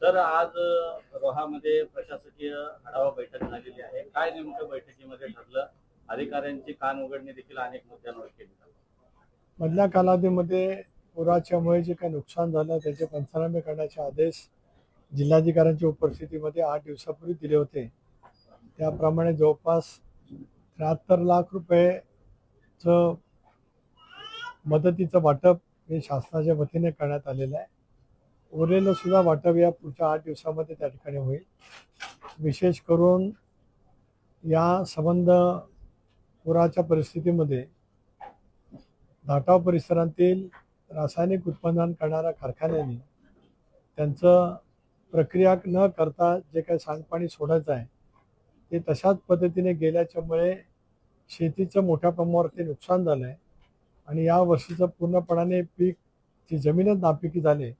तर आज रोहामध्ये प्रशासकीय आढावा बैठक झालेली आहे. काय नेमकं बैठकीमध्ये ठरलं? अधिकाऱ्यांची कान उघडणी देखील अनेक मुद्द्यांवर केली. मधल्या कालावधीमध्ये पुराच्यामुळे जे काही नुकसान झालं त्याचे पंचनामे करण्याचे आदेश जिल्हाधिकाऱ्यांच्या उपस्थितीमध्ये 8 दिवसापूर्वी दिले होते. त्याप्रमाणे जवळपास 73 लाख रुपयेचं मदतीचं वाटप हे शासनाच्या वतीने करण्यात आलेलं आहे. उरलेलं सुद्धा वाटप या पुढच्या 8 दिवसामध्ये त्या ठिकाणी होईल. विशेष करून या संबंध पुराच्या परिस्थितीमध्ये धाटाव परिसरातील रासायनिक उत्पादन करणाऱ्या कारखान्यांनी त्यांचं प्रक्रिया न करता जे काही सांडपाणी सोडायचं आहे ते तशाच पद्धतीने गेल्याच्यामुळे शेतीचं मोठ्या प्रमाणावरती नुकसान झालं आहे आणि या वर्षीचं पूर्णपणाने पीक जी जमीनच नापिकी झाली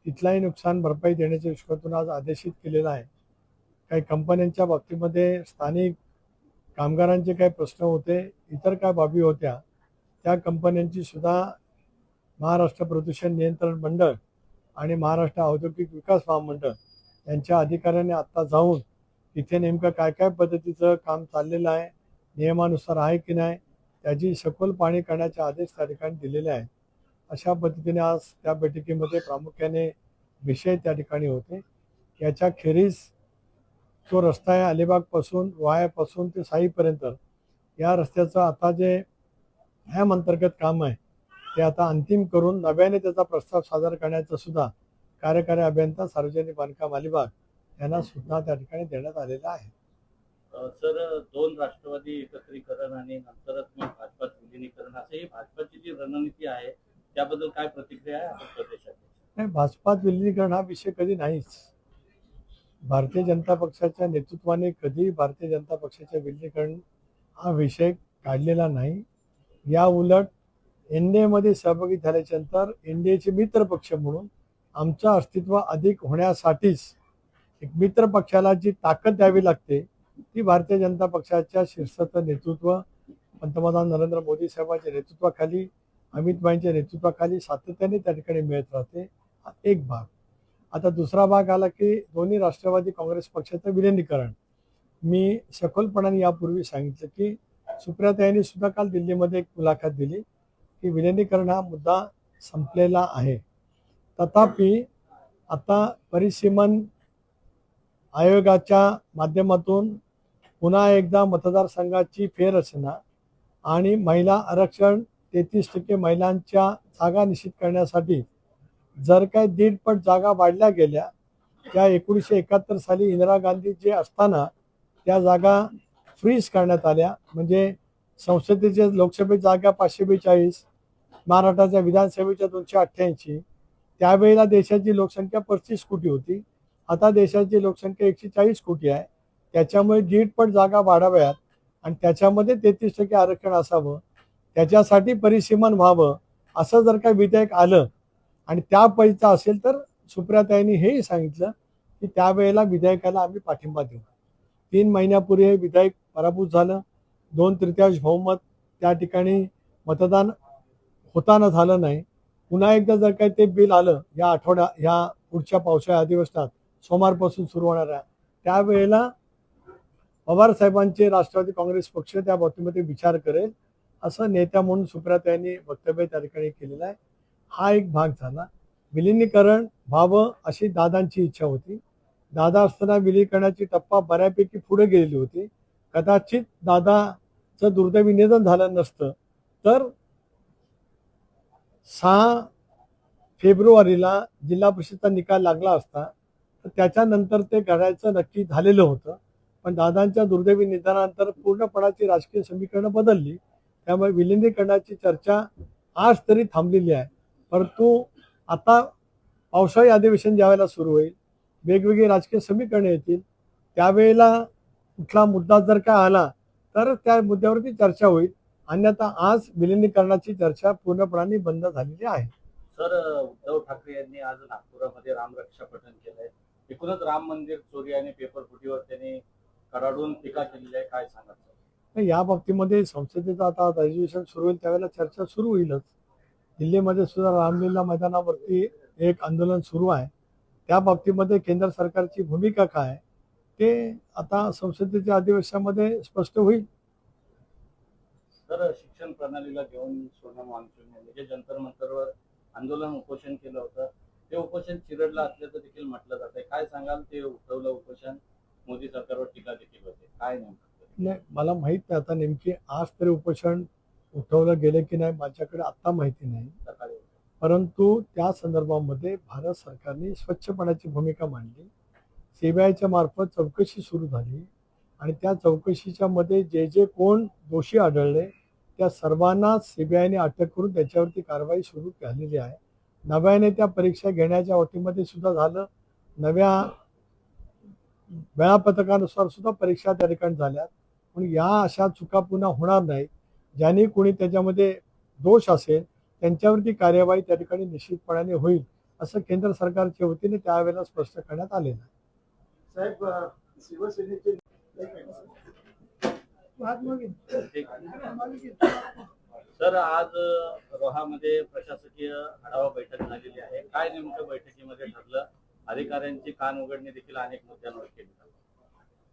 तिथलाही नुकसान भरपाई देण्याच्या दृष्टीतून आज आदेशित केलेला आहे. काही कंपन्यांच्या बाबतीमध्ये स्थानिक कामगारांचे काही प्रश्न होते, इतर काय बाबी होत्या, त्या कंपन्यांची सुद्धा महाराष्ट्र प्रदूषण नियंत्रण मंडळ आणि महाराष्ट्र औद्योगिक विकास महामंडळ यांच्या अधिकाऱ्यांनी आत्ता जाऊन तिथे नेमकं काय काय पद्धतीचं काम चाललेलं आहे, नियमानुसार आहे की नाही, त्याची सखोल पाहणी करण्याचे आदेश त्या ठिकाणी दिलेले आहेत. अशा पद्धतीने आज त्या बैठकीमध्ये प्रामुख्याने विषय त्या ठिकाणी होते. याच्या खेरीज तो रस्ता आहे अलिबागपासून वायापासून ते साईपर्यंत या रस्त्याचं आता जे हॅम अंतर्गत काम आहे ते आता अंतिम करून नव्याने त्याचा प्रस्ताव सादर करण्याचा सुद्धा कार्यकारी अभियंता सार्वजनिक बांधकाम अलिबाग यांना सूचना त्या ठिकाणी देण्यात आलेल्या आहे. सर, 2 राष्ट्रवादी एकत्रीकरण आणि नंतरच मग भाजपात विलिनीकरण असं ही भाजपाची जी रणनीती आहे त्याबद्दल काय प्रतिक्रिया आहे आपण प्रदेशात? नाही, भाजपात विलिनीकरण हा विषय कधी नाहीच. भारतीय जनता पक्षाच्या नेतृत्वाने कधी भारतीय जनता पक्षाच्या विलिनीकरण हा विषय काढलेला नाही. या उलट एनडीएमध्ये सहभागी झाल्याच्यानंतर एनडीएचे मित्र पक्ष म्हणून आमचं अस्तित्व अधिक होण्यासाठीच एक मित्र पक्षाला जी ताकद द्यावी लागते ती भारतीय जनता पक्षाच्या शीर्षस्थ नेतृत्व पंतप्रधान नरेंद्र मोदी साहेबांच्या नेतृत्वाखाली, अमित भाईंच्या नेतृत्वाखाली सातत्याने त्या ठिकाणी मिळत राहते. हा एक भाग. आता दुसरा भाग आला की दोन्ही राष्ट्रवादी काँग्रेस पक्षाचं विलिनीकरण. मी सखोलपणाने यापूर्वी सांगितलं की सुप्रियाताईंनी सुद्धा काल दिल्लीमध्ये एक मुलाखत दिली की विलिनीकरण हा मुद्दा संपलेला आहे. तथापि आता परिसीमन आयोगाच्या माध्यमातून पुन्हा एकदा मतदारसंघाची फेररचना आणि महिला आरक्षण 33% महिलांच्या जागा निश्चित करण्यासाठी जर काय 1.5 पट जागा वाढल्या गेल्या, त्या 1971 साली इंदिरा गांधी जे असताना त्या जागा फ्रीज करण्यात आल्या. म्हणजे संसदेच्या लोकसभेत जागा 542, महाराष्ट्राच्या विधानसभेच्या 288. त्यावेळेला देशाची लोकसंख्या 35 कोटी होती. आता देशाची लोकसंख्या 140 कोटी आहे. त्याच्यामुळे 1.5 पट जागा वाढाव्यात आणि त्याच्यामध्ये 33% आरक्षण असावं, त्याच्यासाठी परिसीमन व्हावं असं जर काही विधेयक आलं आणि त्या पैसा असेल तर सुप्रियाताईंनी हेही सांगितलं की त्यावेळेला विधेयकाला आम्ही पाठिंबा देऊ. 3 महिन्यापूर्वी हे विधेयक पराभूत झालं. 2/3 बहुमत त्या ठिकाणी मतदान होताना झालं नाही. पुन्हा एकदा जर काही ते बिल आलं ह्या पुढच्या पावसाळ्या अधिवेशनात सोमवारपासून सुरू होणाऱ्या, त्यावेळेला पवार साहेबांचे राष्ट्रवादी काँग्रेस पक्ष त्या बाबतीमध्ये विचार करेल असं नेत्या म्हणून सुप्रियाताईंनी वक्तव्य त्या ठिकाणी केलेलं आहे. हा एक भाग झाला. विलिनीकरण व्हावं अशी दादांची इच्छा होती. दादा असताना विलिनीकरणाची टप्पा बऱ्यापैकी पुढे गेलेली होती. कदाचित दादाचं दुर्दैवी निधन झालं नसतं तर 6 फेब्रुवारीला जिल्हा परिषदचा निकाल लागला असता तर त्याच्यानंतर ते करायचं नक्की झालेलं होतं. पण दादांच्या दुर्दैवी निधनानंतर पूर्णपणाची राजकीय समीकरणं बदलली. त्यामुळे विलिनीकरणाची चर्चा आज तरी थांबलेली आहे. परंतु आता पावसाळी अधिवेशन ज्यावेळेला सुरू होईल, वेगवेगळी राजकीय समीकरणे येतील, त्यावेळेला कुठला मुद्दा जर काय आला तर त्या मुद्द्यावरती चर्चा होईल. अन्यथा आज विलिनीकरणाची चर्चा पूर्णपणे बंद झालेली आहे. सर, उद्धव ठाकरे यांनी आज नागपुरामध्ये रामरक्षा पठण केलंय. एकूणच राम मंदिर चोरी आणि पेपर फुटीवर त्यांनी कडाडून टीका केलेली आहे. काय सांगाल? या बाबतीमध्ये संसदेचं आता अधिवेशन सुरू होईल त्यावेळेला चर्चा सुरू होईलच. दिल्लीमध्ये सुद्धा रामलीला मैदानावरती एक आंदोलन सुरू आहे. त्या बाबतीमध्ये केंद्र सरकारची भूमिका काय ते आता संसदेच्या अधिवेशनामध्ये स्पष्ट होईल. तर शिक्षण प्रणालीला घेऊन सोनम वांगचुक यांनी जे जंतर मंतरवर आंदोलन उपोषण केलं होतं ते उपोषण चिरडलं असल्याचं देखील म्हटलं जात आहे. काय सांगाल? ते उठवलं उपोषण, मोदी सरकारवर टीका देखील होते, काय नेमकं? नाही, मला माहित नाही आता नेमकी आज तरी उपोषण उठवलं गेलं की नाही माझ्याकडे आत्ता माहिती नाही. सकाळी परंतु त्या संदर्भामध्ये भारत सरकारने स्वच्छपणाची भूमिका मांडली. सीबीआयच्या मार्फत चौकशी सुरू झाली आणि त्या चौकशीच्या मध्ये जे जे कोण दोषी आढळले त्या सर्वांना सीबीआयने अटक करून त्याच्यावरती कारवाई सुरू केलेली आहे. नव्याने त्या परीक्षा घेण्याच्या अटीमध्ये सुद्धा झालं. नव्या वेळापत्रकानुसार सुद्धा परीक्षा त्या ठिकाणी झाल्या. पण या अशा चुका पुन्हा होणार नाहीत. ज्यांनी कोणी त्याच्यामध्ये दोष असेल त्यांच्यावरती कार्यवाही त्या ठिकाणी निश्चितपणाने होईल असं केंद्र सरकारच्या वतीने त्यावेळेला स्पष्ट करण्यात आलेलं आहे. साहेब, शिवसेनेचे सर, आज रोहामध्ये प्रशासकीय आढावा बैठक झालेली आहे. काय नेमकं बैठकीमध्ये ठरलं? अधिकाऱ्यांची कान उघडणी देखील अनेक मुद्द्यांवर केली.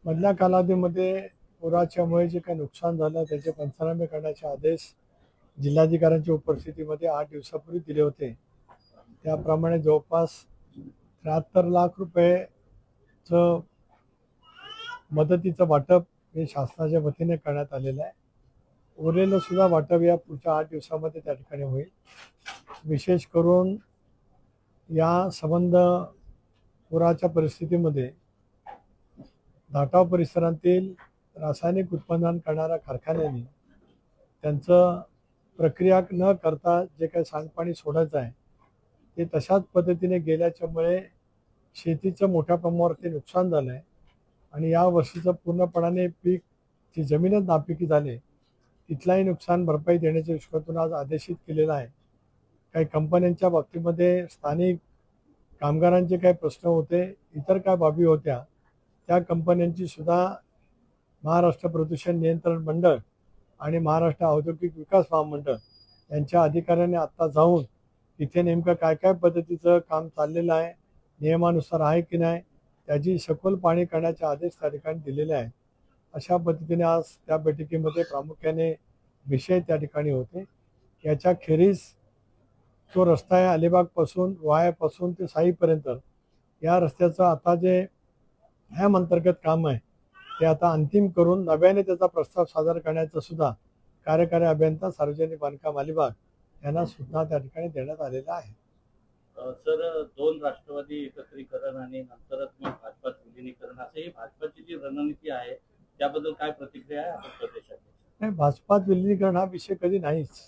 मधल्या कालावधीमध्ये पुराच्यामुळे जे काही नुकसान झालं त्याचे पंचनामे करण्याचे आदेश जिल्हाधिकाऱ्यांच्या उपस्थितीमध्ये 8 दिवसापूर्वी दिले होते. त्याप्रमाणे जवळपास 73 लाख रुपयेचं मदतीचं वाटप हे शासनाच्या वतीने करण्यात आलेलं आहे. उरलेलं सुद्धा वाटप या पुढच्या 8 दिवसामध्ये त्या ठिकाणी होईल. विशेष करून या संबंध पुराच्या परिस्थितीमध्ये धाटाव परिसरातील रासायनिक उत्पादन करणाऱ्या कारखान्यांनी त्यांचं प्रक्रिया न करता जे काही सांडपाणी सोडायचं आहे ते तशाच पद्धतीने गेल्याच्यामुळे शेतीचं मोठ्या प्रमाणावरती नुकसान झालं आहे आणि या वर्षीचं पूर्णपणाने पीक जी जमीनच नापिकी झाली तिथलाही नुकसान भरपाई देण्याच्या दृष्टीकोनातून आज आदेशित केलेला आहे. काही कंपन्यांच्या बाबतीमध्ये स्थानिक कामगारांचे काही प्रश्न होते, इतर काय बाबी होत्या, त्या कंपन्यांची सुद्धा महाराष्ट्र प्रदूषण नियंत्रण मंडळ आणि महाराष्ट्र औद्योगिक विकास महामंडळ यांच्या अधिकाऱ्यांनी आत्ता जाऊन तिथे नेमकं काय काय पद्धतीचं काम चाललेलं आहे, नियमानुसार आहे की नाही त्याची सखोल पाहणी करण्याचे आदेश त्या ठिकाणी दिलेले आहेत. अशा पद्धतीने आज त्या बैठकीमध्ये प्रामुख्याने विषय त्या ठिकाणी होते. याच्या खेरीज तो रस्ता आहे अलिबागपासून वायापासून ते साईपर्यंत या रस्त्याचं आता जे हॅम अंतर्गत काम आहे ते आता अंतिम करून नव्याने त्याचा प्रस्ताव सादर करण्याचा सुद्धा कार्यकारी अभियंता सार्वजनिक बांधकाम अलिबाग यांना सुद्धा त्या ठिकाणी देण्यात आलेला आहे. सर, 2 राष्ट्रवादी एकत्रीकरण आणि नंतरच मग भाजपात विलिनीकरण असं ही भाजपाची जी रणनीती आहे त्याबद्दल काय प्रतिक्रिया आहे आपण प्रदेशात? नाही, भाजपात विलिनीकरण हा विषय कधी नाहीच.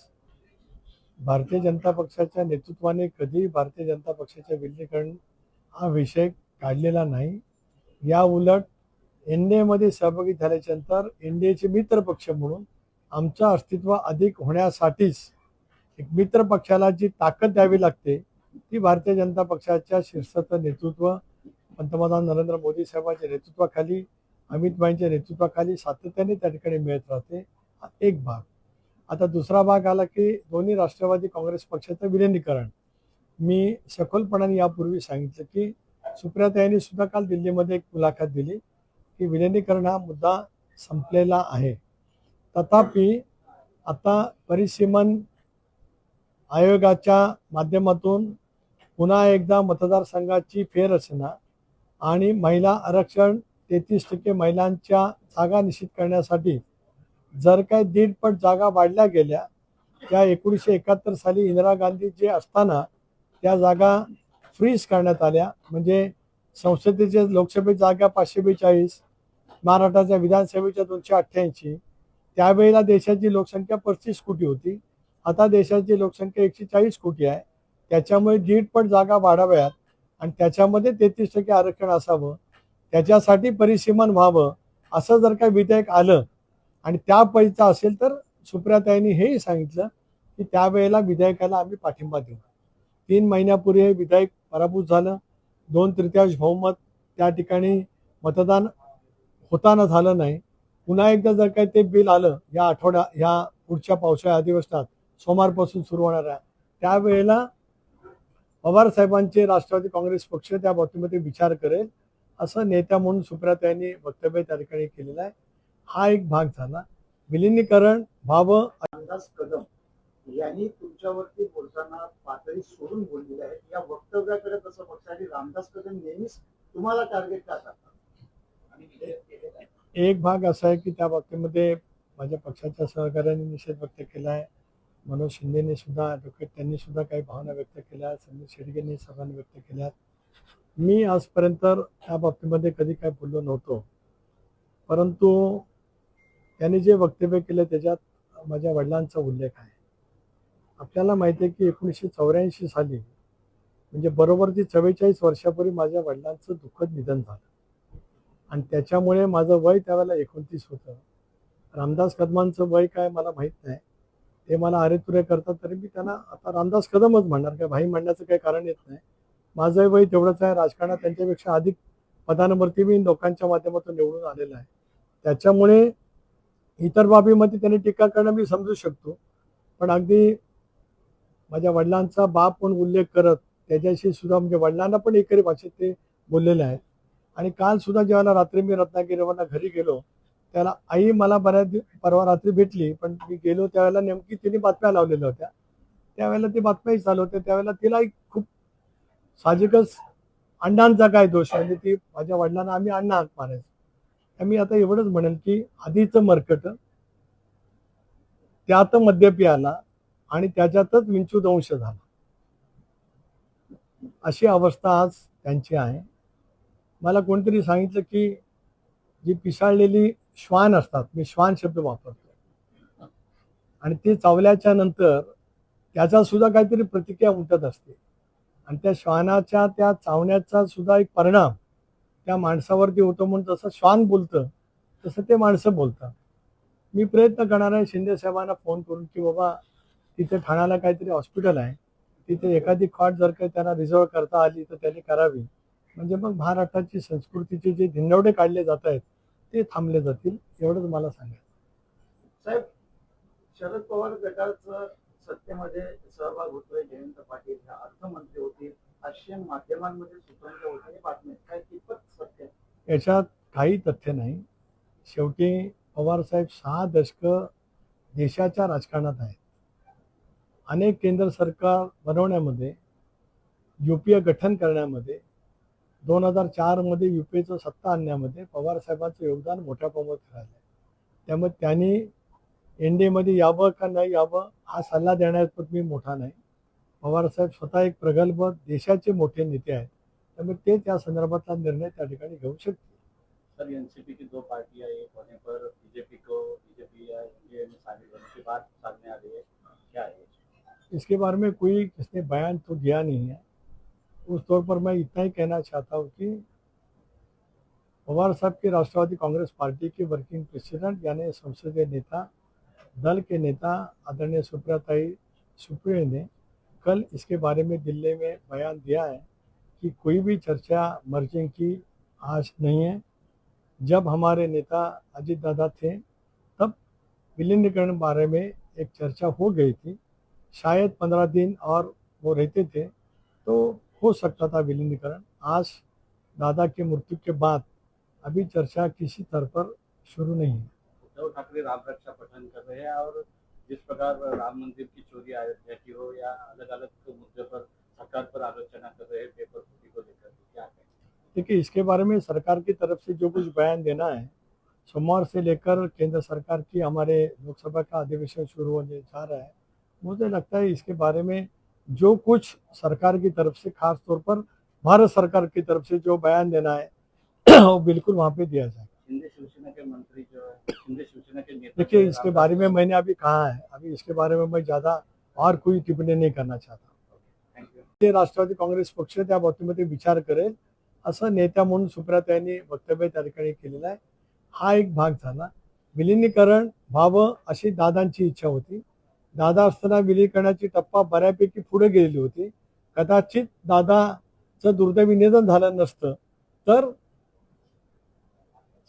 भारतीय जनता पक्षाच्या नेतृत्वाने कधी भारतीय जनता पक्षाच्या विलिनीकरण हा विषय काढलेला नाही. या उलट एनडीएमध्ये सहभागी झाल्याच्या नंतर एनडीएचे मित्र पक्ष म्हणून आमचं अस्तित्व अधिक होण्यासाठीच एक मित्र पक्षाला जी ताकद द्यावी लागते ती भारतीय जनता पक्षाच्या शीर्षस्थ नेतृत्व पंतप्रधान नरेंद्र मोदी साहेबांच्या नेतृत्वाखाली अमित भाईंच्या नेतृत्वाखाली सातत्याने त्या ठिकाणी मिळत राहते. हा एक भाग. आता दुसरा भाग आला की दोन्ही राष्ट्रवादी काँग्रेस पक्षाचं विलिनीकरण. मी सखोलपणाने यापूर्वी सांगितलं की सुप्रियाताईंनी सुद्धा काल दिल्लीमध्ये एक मुलाखत दिली की विलिनीकरण हा मुद्दा संपलेला आहे. तथापि आता परिसीमन आयोगाच्या माध्यमातून पुन्हा एकदा मतदारसंघाची फेररचना आणि महिला आरक्षण 33% महिलांच्या जागा निश्चित करण्यासाठी जर काही 1.5 पट जागा वाढल्या गेल्या त्या 1971 साली इंदिरा गांधी जे असताना त्या जागा फ्रीज करण्यात आल्या. म्हणजे संसदेच्या लोकसभेच्या जागा 542, महाराष्ट्राच्या विधानसभेच्या 288. त्यावेळेला देशाची लोकसंख्या 35 कोटी होती. आता देशाची लोकसंख्या 140 कोटी आहे. त्याच्यामुळे 1.5 पट जागा वाढाव्यात आणि त्याच्यामध्ये 33% आरक्षण असावं, त्याच्यासाठी परिसीमन व्हावं असं जर काही विधेयक आलं आणि त्या पैसा असेल तर सुप्रियाताईंनी हेही सांगितलं की त्यावेळेला विधेयकाला आम्ही पाठिंबा देऊ. 3 महिन्यापूर्वी हे विधेयक पराभूत झालं. 2/3 बहुमत त्या ठिकाणी मतदान होताना झालं नाही. पुन्हा एकदा जर काही ते बिल आलं या पुढच्या पावसाळ्या अधिवेशनात सोमवारपासून सुरू होणाऱ्या त्यावेळेला पवार साहेबांचे राष्ट्रवादी काँग्रेस पक्ष त्या बाबतीमध्ये विचार करेल असं नेत्या म्हणून सुप्रियाताईंनी वक्तव्य त्या ठिकाणी केलेलं आहे. हा एक भाग झाला. विलिनीकरण व्हावं रामदास कदम यांनी तुमच्यावरती बोलताना पातळी सोडून बोललेली आहे. या वक्तव्याकडे कसं बघता आणि रामदास कदम नेहमीच तुम्हाला टार्गेट का करतात? आणि केलेलं आहे. एक भाग असा आहे की त्या बाबतीमध्ये माझ्या पक्षाच्या सहकार्याने निषेध व्यक्त केला आहे. मनोज शिंदेने सुद्धा ॲडव्होकेट त्यांनी सुद्धा काही भावना व्यक्त केल्या. संदीप शेडगेंनी सर्वांनी व्यक्त केल्या. मी आजपर्यंत त्या बाबतीमध्ये कधी काय बोललो नव्हतो, परंतु त्यांनी जे वक्तव्य केलं त्याच्यात माझ्या वडिलांचा उल्लेख आहे. आपल्याला माहिती आहे की 1984 साली म्हणजे बरोबर ती 44 वर्षापूर्वी माझ्या वडिलांचं दुःखद निधन झालं आणि त्याच्यामुळे माझं वय त्यावेळेला 29 होतं. रामदास कदमांचं वय काय मला माहीत नाही. ते मला अरेतुरे करतात तरी मी त्यांना आता रामदास कदमच म्हणणार, काय भाई म्हणण्याचं काही कारण येत नाही. माझं वय तेवढंच आहे. राजकारणात त्यांच्यापेक्षा अधिक पदांवरती मी लोकांच्या माध्यमातून निवडून आलेला आहे. त्याच्यामुळे इतर बाबीमध्ये त्यांनी टीका करणं मी समजू शकतो, पण अगदी माझ्या वडिलांचा बाप म्हणून उल्लेख करत त्याच्याशी सुद्धा म्हणजे वडिलांना पण एकरी भाषेत ते बोललेले आहेत. आणि काल सुद्धा जेव्हा रात्री मी रत्नागिरीवरनं घरी गेलो त्याला आई मला परवा रात्री भेटली, पण मी गेलो त्यावेळेला नेमकी तिने बातम्या लावलेल्या होत्या. त्यावेळेला ती बातम्याही चालू होत्या. त्यावेळेला तिलाही खूप साहजिकच अण्णांचा काय दोष म्हणजे ती माझ्या वडिलांना आम्ही अण्णा हाक मारायचो. मी आता एवढंच म्हणेल की आधीचं मरकट त्यात मद्यपी आला आणि त्याच्यातच विंचू दंश झाला, अशी अवस्था आज त्यांची आहे. मला कोणतरी सांगितलं की जी पिसाळलेली श्वान असतात, मी श्वान शब्द वापरतो, आणि ते चावल्याच्या नंतर त्याचा सुद्धा काहीतरी प्रतिक्रिया उमटत असते आणि त्या श्वानाच्या त्या चावण्याचा सुद्धा एक परिणाम त्या माणसावरती होतो. म्हणून जसं श्वान बोलतं तसं ते माणसं बोलतात. मी प्रयत्न करणार आहे शिंदे साहेबांना फोन करून की बाबा तिथे ठाण्याला काहीतरी हॉस्पिटल आहे, तिथे एखादी खाट जर काही त्यांना रिझर्व करता आली तर त्यांनी करावी. म्हणजे मग महाराष्ट्राची संस्कृतीचे जे धिंडवडे काढले जात आहेत ते थांबले जातील, एवढंच मला सांगायचं. साहेब, शरद पवार गटाचं सत्तेमध्ये सहभाग होतोय. जयंत पाटील हे अर्थमंत्री होतील असे माध्यमांमध्ये सूत्रांच्या होते बातमी, काय कितपत सत्य आहे? याच्यात काही तथ्य नाही. शेवटी पवारसाहेब 6 दशकं देशाच्या राजकारणात आहेत. अनेक केंद्र सरकार बनवण्यामध्ये, युपीए गठन करण्यामध्ये, 2004 मध्ये युपीएचं सत्ता आणण्यामध्ये पवारसाहेबांचं योगदान मोठ्या प्रमाणात राहिलं. त्यामुळे त्यांनी एनडीएमध्ये यावं का नाही यावं हा सल्ला देण्यात मी मोठा नाही. पवारसाहेब स्वतः एक प्रगल्भ देशाचे मोठे नेते आहेत, त्यामुळे ते त्या संदर्भातला निर्णय त्या ठिकाणी घेऊ शकतील. सर, एनसीपी की 2 पार्टियां एक होने पर बीजेपी या एनडीए में शामिल होने की बात सामने आ रही है, क्या है? इसके बारे में कोई किसने बयान तो दिया नहीं है. उस तौर पर मैं इतना ही कहना चाहता हूँ कि पवार साहब की राष्ट्रवादी कांग्रेस पार्टी के वर्किंग प्रेसिडेंट यानी संसदीय नेता, दल के नेता आदरणीय सुप्रियाताई सुप्रियो ने कल इसके बारे में दिल्ली में बयान दिया है कि कोई भी चर्चा मर्जिंग की आज नहीं है. जब हमारे नेता अजीत दादा थे तब विलीनीकरण बारे में एक चर्चा हो गई थी. शायद 15 दिन और वो रहते थे तो हो सकता था विलीनीकरण. आज दादा की मृत्यु के बाद अभी चर्चा किसी स्तर पर शुरू नहीं है. उद्धव ठाकरे राम रक्षा पठन कर रहे हैं और जिस प्रकार राम मंदिर की चोरी अयोध्या की हो या अलग अलग मुद्दे पर सरकार पर आलोचना कर रहे हैं पेपर फूटी को लेकर, क्या कहें? देखिए, इसके बारे में सरकार की तरफ से जो कुछ बयान देना है, सोमवार से लेकर केंद्र सरकार की हमारे लोकसभा का अधिवेशन शुरू होने जा रहा है. मुझे लगता है इसके बारे में जो कुछ सरकार की तरफ से, खास तौर पर भारत सरकार की तरफ से जो बयान देना है वो बिल्कुल वहाँ पे दिया जाएगा. शिंदे शिवसेना के मंत्री जो है, शिंदे शिवसेना के नेता देखिए, इसके बारे में मैंने अभी कहा है, अभी इसके बारे में मैं ज़्यादा और कोई टिप्पणी नहीं करना चाहता. थँक्यू. ते राष्ट्रवादी काँग्रेस पक्ष त्या बाबतीमध्ये विचार करेल असं नेत्या म्हणून सुप्रियाताईंनी वक्तव्य त्या ठिकाणी केलेलं आहे. हा एक भाग झाला. विलिनीकरण व्हावं अशी दादांची इच्छा होती. दादा असताना विलिनीकरणाची टप्पा बऱ्यापैकी पुढे गेलेली होती. कदाचित दादाचं दुर्दैवी निधन झालं नसतं तर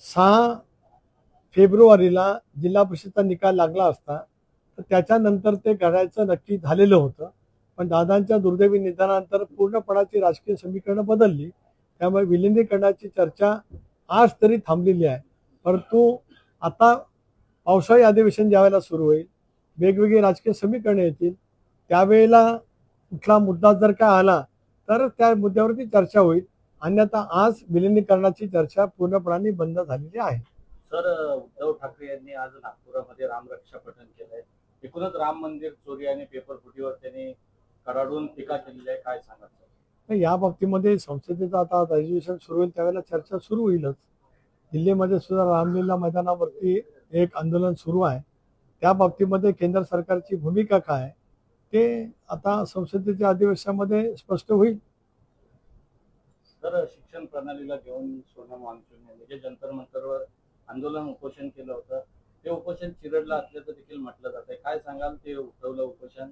6 फेब्रुवारीला जिल्हा परिषदचा निकाल लागला असता तर त्याच्यानंतर ते करायचं नक्की झालेलं होतं. पण दादांच्या दुर्दैवी निधनानंतर पूर्णपणाची राजकीय समीकरणं बदलली. त्यामुळे विलिनीकरणाची चर्चा आज तरी थांबलेली आहे. परंतु आता पावसाळी अधिवेशन ज्यावेळेला सुरू होईल, वेगवेगळी राजकीय समीकरणं येतील, त्यावेळेला कुठला मुद्दा जर काय आला तर त्या मुद्द्यावरती चर्चा होईल. अन्यथा आज विलिनीकरणाची चर्चा पूर्णपणाने बंद झालेली आहे. सर, उद्धव ठाकरे यांनी आज नागपुरामध्ये रामरक्षा पठण केलंय. एकूणच राम मंदिर चोरी आणि पेपर फुटीवर त्यांनी कडाडून टीका केलेली आहे. काय सांगाल सर? तर या बाबतीमध्ये संसदेचं आता अधिवेशन सुरू होईल त्यावेळेला चर्चा सुरू होईलच. दिल्लीमध्ये सुद्धा रामलीला मैदानावरती एक आंदोलन सुरू आहे. त्या बाबतीमध्ये केंद्र सरकारची भूमिका काय आहे ते आता संसदेच्या अधिवेशनामध्ये स्पष्ट होईल. तर शिक्षण प्रणालीला घेऊन सोनम वांगचुक यांनी जे जंतर मंतरवर आंदोलन उपोषण केलं होतं, ते उपोषण चिरडलं असल्याचं देखील म्हटलं जात आहे. काय सांगाल? ते उठवलं उपोषण,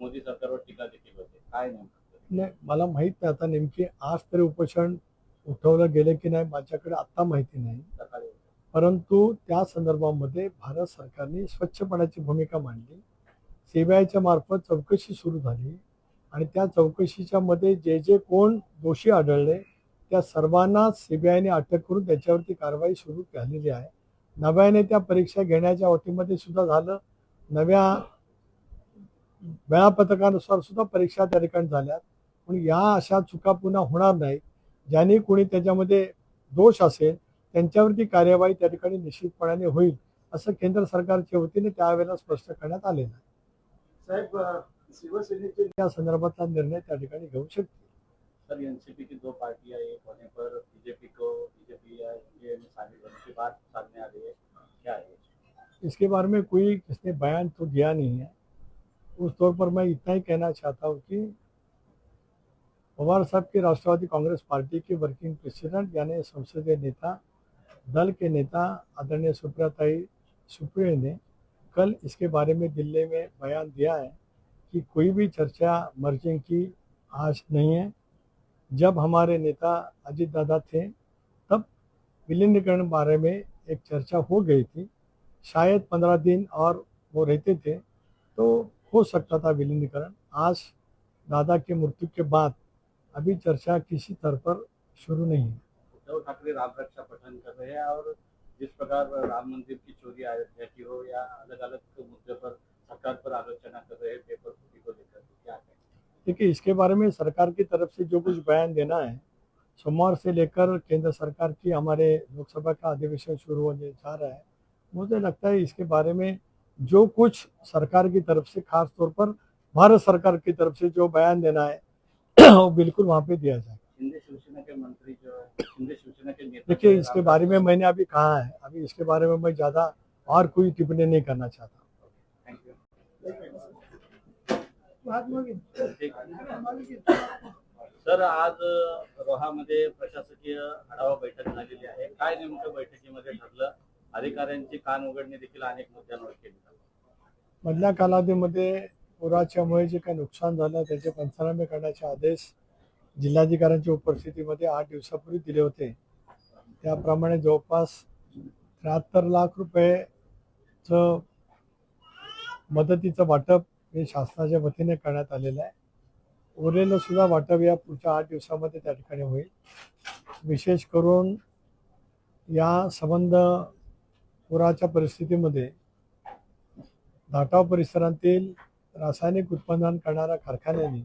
मोदी सरकारवर टीका देखील होते. काय नेमकं? नाही, मला माहित नाही आता नेमकी आज तरी उपोषण उठवलं गेलं की नाही माझ्याकडे आत्ता माहिती नाही. सकाळी परंतु त्या संदर्भामध्ये भारत सरकारने स्वच्छपणाची भूमिका मांडली. सीबीआयच्या मार्फत चौकशी सुरू झाली आणि त्या चौकशीच्या मध्ये जे जे कोण दोषी आढळले त्या सर्वांना सीबीआयने अटक करून त्याच्यावरती कारवाई सुरू झालेली आहे. नव्याने त्या परीक्षा घेण्याच्या अटीमध्ये सुद्धा झालं. नव्या वेळापत्रकानुसार सुद्धा परीक्षा त्या ठिकाणी झाल्यात. पण या अशा चुका पुन्हा होणार नाहीत. ज्यांनी कोणी त्याच्यामध्ये दोष असेल त्यांच्यावरती कार्यवाही त्या ठिकाणी निश्चितपणाने होईल असं केंद्र सरकारच्या वतीने त्यावेळेला स्पष्ट करण्यात आलेलं आहे. साहेब, शिवसेनेचे त्या संदर्भातला निर्णय त्या ठिकाणी घेऊ शकते. सर, एनसीपी की 2 पार्टियां एक होने पर बीजेपी या एनडीए में शामिल होने की बात सामने आ रही है, क्या है? इसके बारे में कोई किसने बयान तो दिया नहीं है. उस तौर पर मैं इतना ही कहना चाहता हूँ कि पवार साहब की राष्ट्रवादी कांग्रेस पार्टी के वर्किंग प्रेसिडेंट यानी संसदीय नेता, दल के नेता आदरणीय सुप्रियाताई सुप्रियो ने कल इसके बारे में दिल्ली में बयान दिया है कि कोई भी चर्चा मर्जिंग की आज नहीं है. जब हमारे नेता अजीत दादा थे तब विलीनीकरण बारे में एक चर्चा हो गई थी. शायद 15 दिन और वो रहते थे तो हो सकता था विलीनीकरण. आज दादा के मृत्यु के बाद अभी चर्चा किसी स्तर पर शुरू नहीं है. उद्धव ठाकरे रामरक्षा पठन कर रहे हैं और जिस प्रकार राम मंदिर की चोरी अयोध्या की हो या अलग अलग मुद्दे पर सरकार पर आलोचना कर रहे हैं पेपर फुटी को लेकर, क्या कहें? देखिए, इसके बारे में सरकार की तरफ से जो कुछ बयान देना है, सोमवार से लेकर केंद्र सरकार की हमारे लोकसभा का अधिवेशन शुरू होने जा रहा है. मुझे लगता है इसके बारे में जो कुछ सरकार की तरफ से खास तौर पर भारत सरकार की तरफ से जो बयान देना है वो बिल्कुल वहाँ पे दिया जाए. शिंदे शिवसेना के मंत्री जो है, शिंदे शिवसेना के नेता देखिए, जो है, इसके बारे में मैंने अभी कहा है, अभी इसके बारे में मैं ज़्यादा और कोई टिप्पणी नहीं करना चाहता. Thank you. ठीक आहे. सर, आज रोहामध्ये प्रशासकीय आढावा बैठक झालेली आहे. काय नेमकं बैठकीमध्ये ठरलं? अधिकाऱ्यांची कान उघडणी देखील अनेक मुद्द्यांवर केली. मधल्या कालावधीमध्ये पुराच्यामुळे जे काही नुकसान झालं त्याचे पंचनामे करण्याचे आदेश जिल्हाधिकाऱ्यांच्या उपस्थितीमध्ये 8 दिवसापूर्वी दिले होते. त्याप्रमाणे जवळपास 73 लाख रुपयेचं मदतीचं वाटप हे शासनाच्या वतीने करण्यात आलेलं आहे. उरलेलं सुद्धा वाटप या पुढच्या 8 दिवसामध्ये त्या ठिकाणी होईल. विशेष करून या संबंध पुराच्या परिस्थितीमध्ये धाटाव परिसरातील रासायनिक उत्पादन करणाऱ्या कारखान्यांनी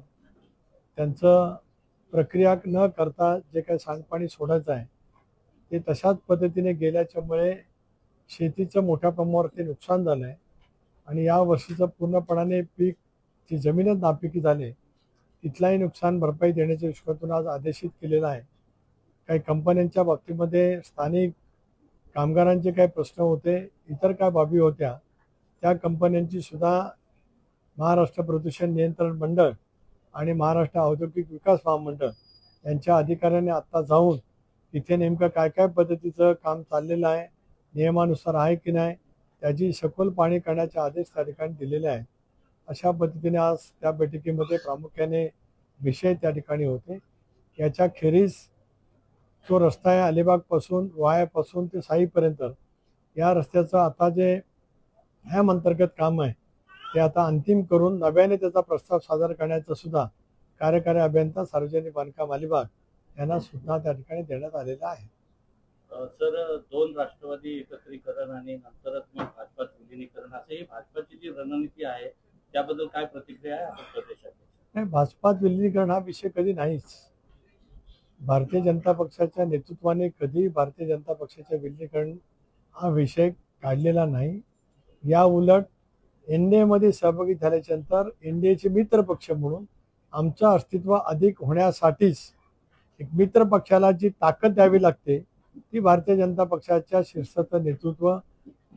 त्यांचं प्रक्रिया न करता जे काही सांडपाणी सोडायचं आहे ते तशाच पद्धतीने गेल्याच्यामुळे शेतीचं मोठ्या प्रमाणावरती नुकसान झालं आहे आणि या वर्षीचं पूर्णपणाने पीक जी जमीनच नापिकी झाली तिथलाही नुकसान भरपाई देण्याच्या दृष्टीतून आज आदेशित केलेला आहे. काही कंपन्यांच्या बाबतीमध्ये स्थानिक कामगारांचे काही प्रश्न होते, इतर काय बाबी होत्या, त्या कंपन्यांची सुद्धा महाराष्ट्र प्रदूषण नियंत्रण मंडळ आणि महाराष्ट्र औद्योगिक विकास महामंडळ यांच्या अधिकाऱ्यांनी आत्ता जाऊन तिथे नेमकं काय काय पद्धतीचं काम चाललेलं आहे, नियमानुसार आहे की नाही त्याची सखोल पाहणी करण्याचे आदेश त्या ठिकाणी दिलेले आहेत. अशा पद्धतीने आज त्या बैठकीमध्ये प्रामुख्याने विषय त्या ठिकाणी होते. याच्या खेरीज जो रस्ता आहे अलिबागपासून वायापासून ते साईपर्यंत या रस्त्याचं आता जे हॅम अंतर्गत काम आहे ते आता अंतिम करून नव्याने त्याचा प्रस्ताव सादर करण्याचा सुद्धा कार्यकारी अभियंता सार्वजनिक बांधकाम अलिबाग यांना सुद्धा त्या ठिकाणी देण्यात आलेला आहे. सर, दोन राष्ट्रवादी एकत्रीकरण आणि नंतरच मग भाजपात विलिनीकरण असं ही भाजपाची जी रणनीती आहे त्याबद्दल काय प्रतिक्रिया आहे आपण प्रदेशात? नाही, भाजपात विलिनीकरण हा विषय कधी नाहीच. भारतीय जनता पक्षाच्या नेतृत्वाने कधी भारतीय जनता पक्षाच्या विलिनीकरण हा विषय काढलेला नाही. या उलट एनडीएमध्ये सहभागी झाल्याच्या नंतर एनडीएचे मित्र पक्ष म्हणून आमचं अस्तित्व अधिक होण्यासाठीच एक मित्र पक्षाला जी ताकद द्यावी लागते ती भारतीय जनता पक्षाच्या शीर्षस्थ नेतृत्व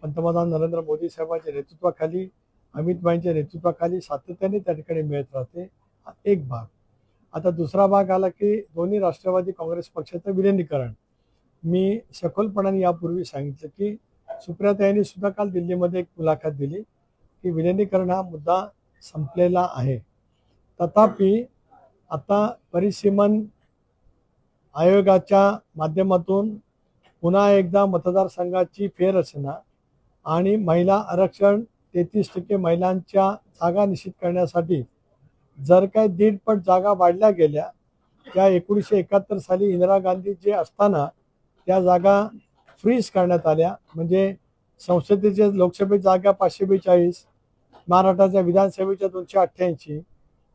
पंतप्रधान नरेंद्र मोदी साहेबांच्या नेतृत्वाखाली, अमित भाईंच्या नेतृत्वाखाली सातत्याने त्या ठिकाणी मिळत राहते. हा एक भाग. आता दुसरा भाग आला की दोन्ही राष्ट्रवादी काँग्रेस पक्षाचं विलिनीकरण. मी सखोलपणाने यापूर्वी सांगितलं की सुप्रियाताईंनी सुद्धा काल दिल्लीमध्ये एक मुलाखत दिली की विलिनीकरण हा मुद्दा संपलेला आहे. तथापि आता परिसीमन आयोगाच्या माध्यमातून पुन्हा एकदा मतदारसंघाची फेररचना आणि महिला आरक्षण 33% महिलांच्या जागा निश्चित करण्यासाठी जर काही 1.5 पट जागा वाढल्या गेल्या, त्या 1971 साली इंदिरा गांधी जे असताना त्या जागा फ्रीज करण्यात आल्या. म्हणजे संसदेच्या लोकसभेची जागा 542, महाराष्ट्राच्या विधानसभेच्या 288.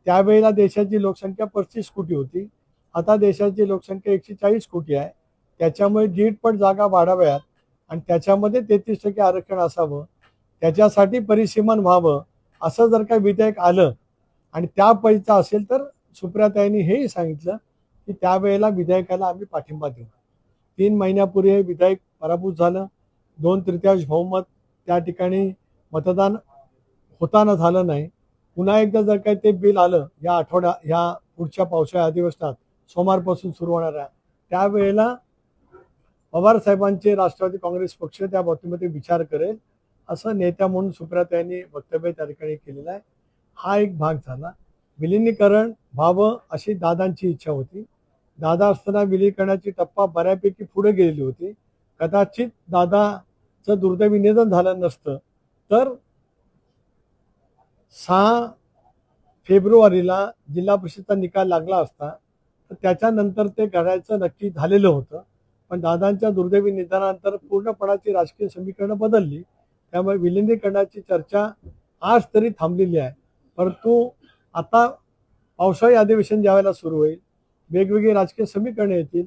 त्यावेळेला देशाची लोकसंख्या 35 कोटी होती. आता देशाची लोकसंख्या 140 कोटी आहे. त्याच्यामुळे 1.5 पट जागा वाढाव्यात आणि त्याच्यामध्ये 33% आरक्षण असावं, त्याच्यासाठी परिसीमन व्हावं, असं जर काही विधेयक आलं आणि त्या पैसा असेल तर सुप्रियाताईंनी हेही सांगितलं की त्यावेळेला विधेयकाला आम्ही पाठिंबा देऊ. 3 महिन्यापूर्वी हे विधेयक पराभूत झालं. 2/3 बहुमत त्या ठिकाणी मतदान होताना झालं नाही. पुन्हा एकदा जर काही ते बिल आलं ह्या पुढच्या पावसाळ्या अधिवेशनात सोमवारपासून सुरू होणाऱ्या, त्यावेळेला पवार साहेबांचे राष्ट्रवादी काँग्रेस पक्ष त्या बाबतीमध्ये विचार करेल असं नेत्या म्हणून सुप्रियाताईंनी वक्तव्य त्या ठिकाणी केलेलं आहे. हा एक भाग झाला. विलिनीकरण व्हावं अशी दादांची इच्छा होती. दादा असताना विलिनीकरणाची टप्पा बऱ्यापैकी पुढे गेलेली होती. कदाचित दादाचं दुर्दैवी निधन झालं नसतं तर 6 फेब्रुवारीला जिल्हा परिषदचा निकाल लागला असता तर त्याच्यानंतर ते करायचं नक्की झालेलं होतं. पण दादांच्या दुर्दैवी निधनानंतर पूर्णपणाची राजकीय समीकरणं बदलली. त्यामुळे विलिनीकरणाची चर्चा आज तरी थांबलेली आहे. परंतु आता पावसाळी अधिवेशन ज्यावेळेला सुरू होईल, वेगवेगळी राजकीय समीकरणं येतील,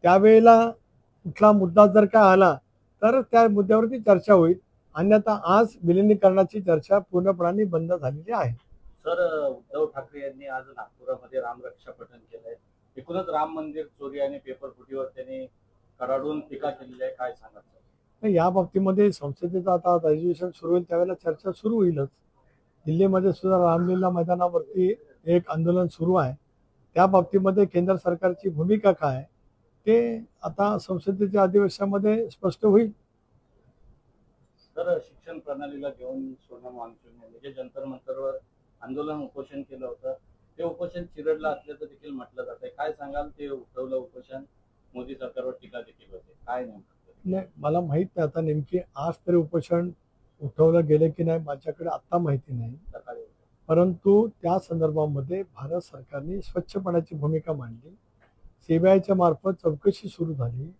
त्यावेळेला कुठला मुद्दा जर काय आला तर त्या मुद्द्यावरती चर्चा होईल. अन्यथा आज विलिनीकरणाची चर्चा पूर्णपणाने बंद झालेली आहे. सर, उद्धव ठाकरे यांनी आज नागपुरामध्ये रामरक्षा पठण केलंय. एकूणच राम मंदिर चोरी आणि पेपर फुटीवर त्यांनी कडाडून टीका केलेली आहे. काय सांगाल सर? या बाबतीमध्ये संसदेचं आता अधिवेशन सुरू होईल त्यावेळेला चर्चा सुरू होईलच. दिल्लीमध्ये सुद्धा रामलीला मैदानावरती एक आंदोलन सुरू आहे. त्या बाबतीमध्ये केंद्र सरकारची भूमिका काय ते आता संसदेच्या अधिवेशनामध्ये स्पष्ट होईल. तर शिक्षण प्रणालीला घेऊन सोनम वांगचुक यांनी जे जंतर मंतरवर आंदोलन उपोषण केलं होतं ते उपोषण चिरडलं असल्याचं देखील म्हटलं जात आहे. काय सांगाल? ते उठवलं उपोषण, मोदी सरकारवर टीका देखील होते. काय नेमकं? नाही, मला माहित नाही आता नेमकी आज तरी उपोषण उठवलं गेलं की नाही माझ्याकडे आत्ता माहिती नाही. सकाळी परंतु त्या संदर्भामध्ये भारत सरकारने स्वच्छपणाची भूमिका मांडली. सीबीआयच्या मार्फत चौकशी सुरू झाली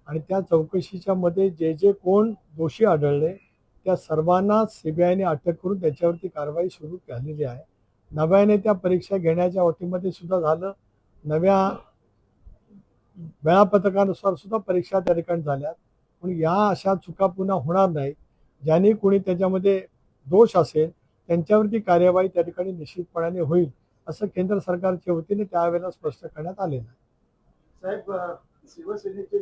आणि त्या चौकशीच्या मध्ये जे कोण दोषी आढळले त्या सर्वांना सीबीआयने अटक करून त्याच्यावरती कारवाई सुरू झालेली आहे. नव्याने त्या परीक्षा घेण्याच्या वतीमध्ये सुद्धा झालं. नव्या वेळापत्रकानुसार सुद्धा परीक्षा त्या ठिकाणी झाल्यात. पण या अशा चुका पुन्हा होणार नाहीत. ज्यांनी कोणी त्याच्यामध्ये दोष असेल त्यांच्यावरती कार्यवाही त्या ठिकाणी निश्चितपणाने होईल असं केंद्र सरकारच्या वतीने त्यावेळेला स्पष्ट करण्यात आलेलं आहे. साहेब, शिवसेनेचे